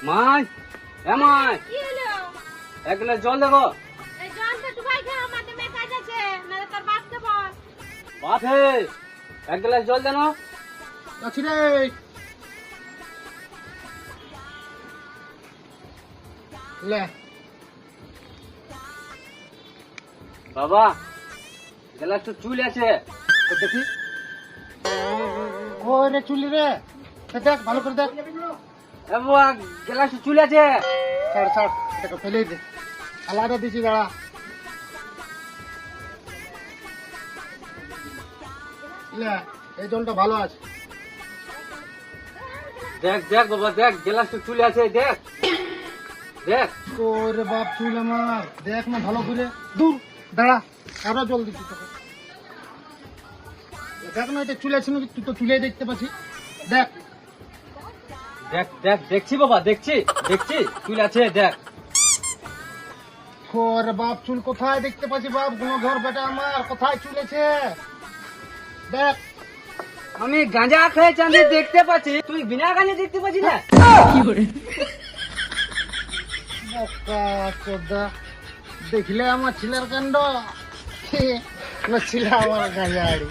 মাই এ মাই কি হলো? এক গ্লাস জল দেখো। এই জলটা ডুবাই খা, আমাদের মেয়ে কাজ আছে, নাহলে তোর বাপকে বল। বাপ হে এক গ্লাস জল দেন। আছি রে। লে বাবা গ্লাস তো চুল আছে। তো দেখি কই রে চুলি রে, দেখ ভালো করে দেখ। এ বাবা গ্লাস তো চুল আছে। ছাড় ছাড়, এটাকে ফেলে দে, আলাদা দিছি দাঁড়া। লে এই জলটা ভালো আছে। দেখ দেখ বাবা দেখ গ্লাস তো চুল আছে, দেখ দেখ। তোরে বাপ চুল আমার, দেখ না ভালো করে। দূর দাঁড়া, আরো জল দিচ্ছি তোকে। দেখ না এটা চুল আছে নাকি, তুই তো চুলে দেখতে পাচ্ছি। দেখ দেখ দেখ দেখছি বাবা, দেখছি দেখছি চুল আছে, দেখ। তোর বাপ চুল কোথায় দেখতে পাচ্ছি বাপ, কোন ঘর বেটা আমার, কোথায় চুল আছে দেখ। আমি গাঁজা খেয়ে চাঁদি দেখতে পাচ্ছি, তুই বিনা গাঁজা দেখতে পাচ্ছি না। বোকা চোদা, দেখলে আমার ছেলের কাণ্ড, ছেলে আমার গাঁজা আড়ি।